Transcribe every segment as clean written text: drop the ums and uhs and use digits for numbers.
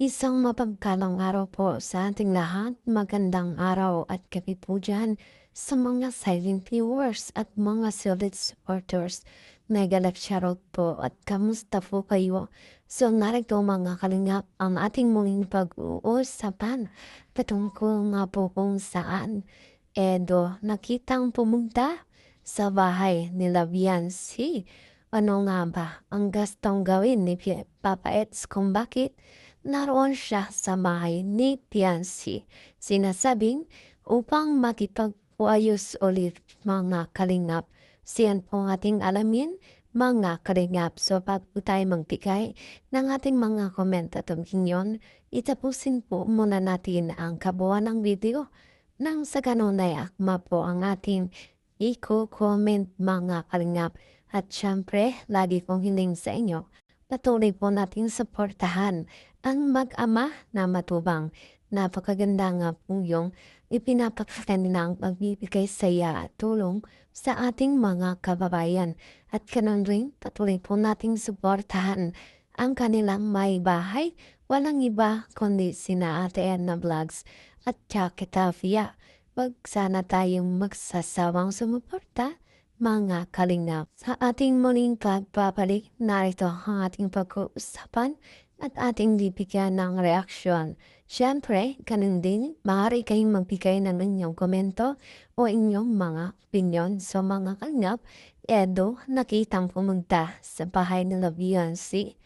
Isang mapagpalang araw po sa ating lahat. Magandang araw at gabi po dyan sa mga silent viewers at mga solid supporters. Nagalak shoutout po at kamusta po kayo? So narito mga kalingap ang ating muling pag-uusapan patungkol nga po kung saan Edo nakitang pumunta sa bahay ni Viancy. Ano nga ba ang gustong gawin ni Papa Eds kung bakit naroon siya sa bahay ni Piancy? Sinasabing upang makipag-uayos ulit mga kalingap. Siyan po ang ating alamin mga kalingap. So bago tayo magbigay ng ating mga komento at opinion, itapusin po muna natin ang kabuuan ng video nang sa ganun ay akma po ang ating i-comment mga kalingap. At syempre, lagi kong hiling sa inyo, patuloy po nating suportahan ang mag-ama na matubang. Napakaganda nga po yung ipinapakita nilang magbibigay saya at tulong sa ating mga kababayan. At ganun rin, patuloy po nating suportahan ang kanilang may bahay. Walang iba kundi sina Ate Edna Vlogs at Chakita Fia. Wag sana tayong magsasawang sumuporta mga kalingap. Sa ating muling pagpapalik, narito ang ating pag-uusapan at ating bibigyan ng reaksyon. Siyempre, ganun din, maaari kayong magbigay ng inyong komento o inyong mga opinion. So mga kalingap, Edo nakitang pumunta sa bahay nila Beyonce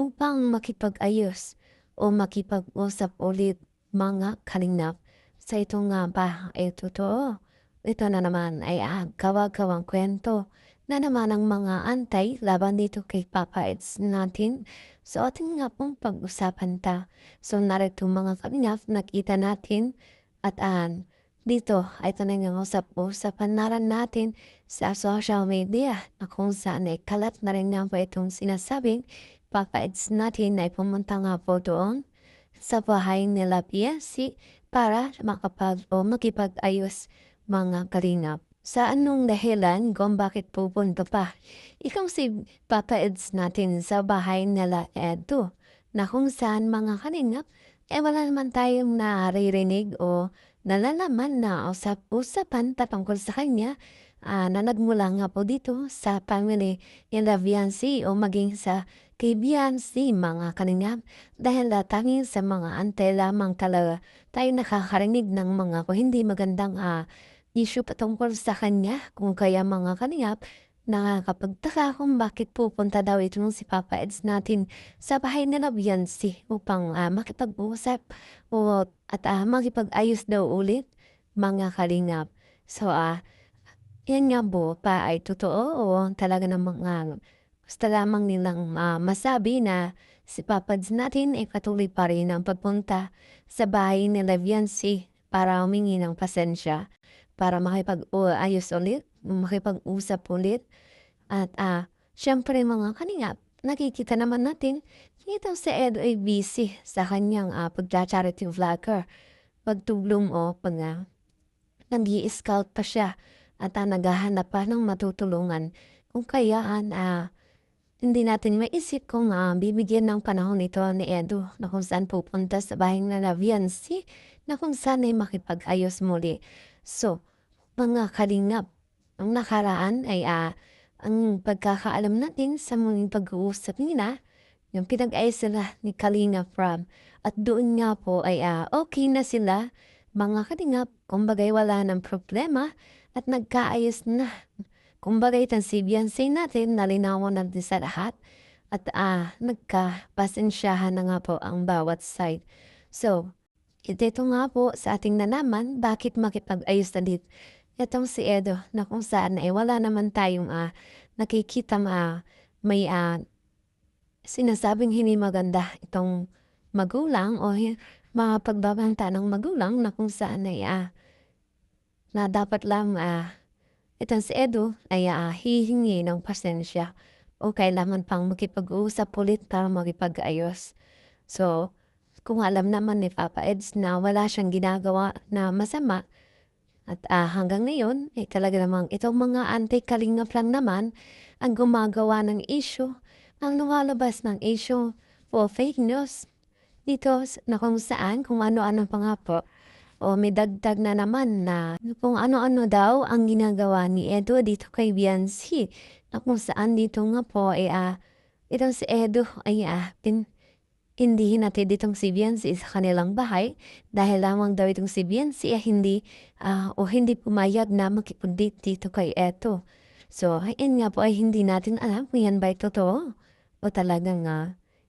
upang makipag-ayos o makipag-usap ulit mga kalingap. Sa ito nga ba ay totoo? Ito na naman ay gawa-gawang kwento na naman ang mga antay laban dito kay Papa Eds natin. So ating nga pong pag-usapan ta. So narito mga kalingap, nakita natin at dito ay ito na nga usap-usapan natin sa social media na kung saan ay kalat na rin nga po itong sinasabing Papa Eds natin ay pumunta nga po doon sa bahay nila PSC para makipag-ayos mga kalingap. Sa anong dahilan kung bakit pupunta pa? Ikaw si Papa Eds natin sa bahay nila Edo na kung saan mga kalingap wala naman tayong naririnig o nalalaman na usap-usapan patungkol sa kanya na nagmula nga po dito sa family nila Viancy o maging sa kay Viancy mga kalingap dahil tanging sa mga ante lamang talaga tayo nakakarinig ng mga hindi magandang issue patungkol sa kanya. Kung kaya mga kalingap, nakakapagtaka kung bakit pupunta daw itong si Papa Eds natin sa bahay nila Beyonce upang makipag-usap at makipag-ayos daw ulit mga kalingap. So yan nga po pa ay totoo o talaga namang gusto lamang nilang masabi na si Papa Eds natin ay patuloy pa rin ang pagpunta sa bahay nila Beyonce para humingi ng pasensya para makipag-ayos ulit, makipag-usap ulit. At siyempre mga kalingap, nakikita naman natin, itong si Edo ay busy sa kanyang pagcha-charity vlogger. Pagtulong o pag nag-i-scout pa siya at naghahanap pa ng matutulungan. Kung kaya hindi natin maisip kung bibigyan ng panahon ito ni Edo na kung saan pupunta sa bahay na Viancy na kung saan ay makipag-ayos muli. So, mga kalingap, ang nakaraan ay ang pagkakaalam natin sa mga pag-uusap nila, yung pinag-ayos sila ni Kalingap Rob. At doon nga po ay okay na sila, mga kalingap, kumbagay wala ng problema at nagkaayos na. Kumbagay tan si Beyonce natin, nalinawan natin sa lahat at nagkapasensyahan na nga po ang bawat side. So, ito nga po sa ating nalaman, bakit makipag-ayos na dito itong si Edo na kung saan wala naman tayong nakikita may sinasabing hindi maganda itong magulang o mga pagbabanta ng magulang na kung saan na dapat lang itong si Edo ay hihingi ng pasensya o kailangan pang makipag-uusap ulit para makipag-ayos. So, kung alam naman ni Papa Eds na wala siyang ginagawa na masama, at hanggang ngayon, talaga namang itong mga anti-kalingap lang naman ang gumagawa ng issue, ang lumalabas ng issue for fake news dito na kung saan kung ano-ano pa nga po o may dagdag na naman na kung ano-ano daw ang ginagawa ni Edo dito kay Viancy na kung saan dito nga po ay itong si Edo ay indihin natin ditong si Viancy sa kanilang bahay dahil lamang daw itong si Viancy ay hindi pumayag na makipag-date dito kay Edo. So, ayun nga po ay hindi natin alam kung yan ba'y totoo o talagang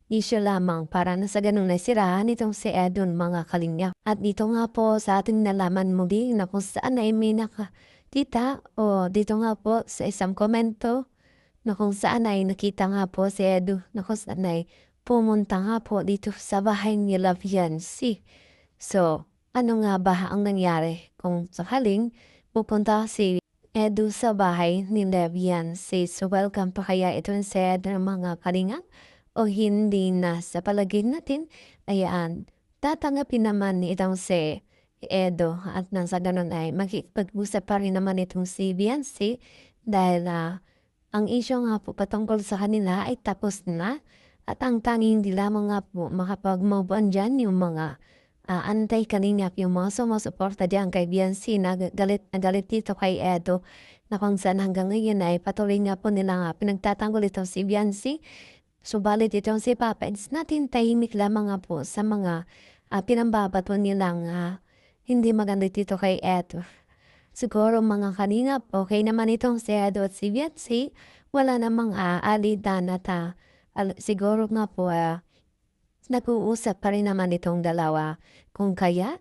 issue lamang para na sa ganung nasiraan itong si Edon mga kalingap. At dito nga po sa ating nalaman muli na kung saan ay may nakakita o dito nga po sa isang komento na kung saan ay nakita nga po si Edo na kung saan ay pumunta nga po dito sa bahay ni Viancy. So, ano nga ba ang nangyari kung sakaling pupunta si Edu sa bahay ni Viancy? So, welcome pa kaya ito sa Edu ng mga kalingap? O hindi na sa palagay natin, ayan, tatanggapin naman ni itong si Edo at nang sa ganun ay makikipag-usap pa rin naman itong si Viancy dahil ang issue nga po patungkol sa kanila ay tapos na at ang tanging hindi lamang nga po makapag-move on dyan yung mga antay-kalingap, yung mga sumusuporta dyan kay Viancy na galit dito kay Edo na kung saan hanggang ngayon ay patuloy nga po nila pinagtatanggol itong si Viancy. Subalit itong si Papa Eds natin tahimik lamang nga po sa mga pinambabato nilang hindi maganda dito kay Edo. Siguro mga kalingap, okay naman itong si Edo at si Viancy. Wala namang alitan at siguro nga po nag-uusap pa rin naman itong dalawa. Kung kaya,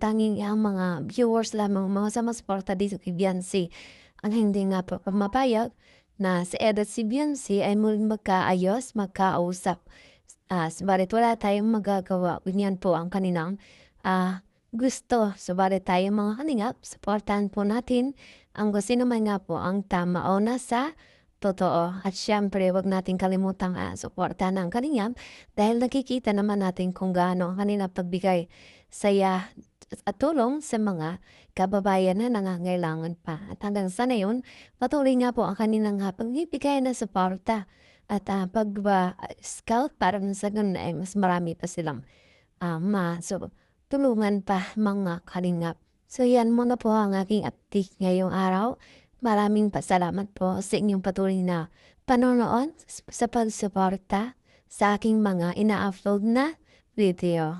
tanging ang mga viewers lamang, mga sumusuporta dito kay Viancy ang hindi nga po mapayag na si Ed at si Viancy ay muling magkaayos, magkausap. Subalit wala tayong magagawa. Ganyan po ang kanilang gusto. Subalit tayong mga kalingap, supportahan po natin ang gusto naman nga po ang tama o nasa totoo. At syempre, wag natin kalimutang supportahan ang kalingap dahil nakikita naman natin kung gaano ang kanilang pagbigay saya at tulong sa mga kababayan na nangangailangan pa. At hanggang sa ngayon, patuloy nga po ang kanilang pagbibigay na suporta at pag-scout para sa ganun ay mas marami pa silang tulungan pa mga kalingap. So yan muna po ang aking update ngayong araw. Maraming pasalamat po sa inyong patuloy na panonood sa pagsuporta sa aking mga ina-upload na video.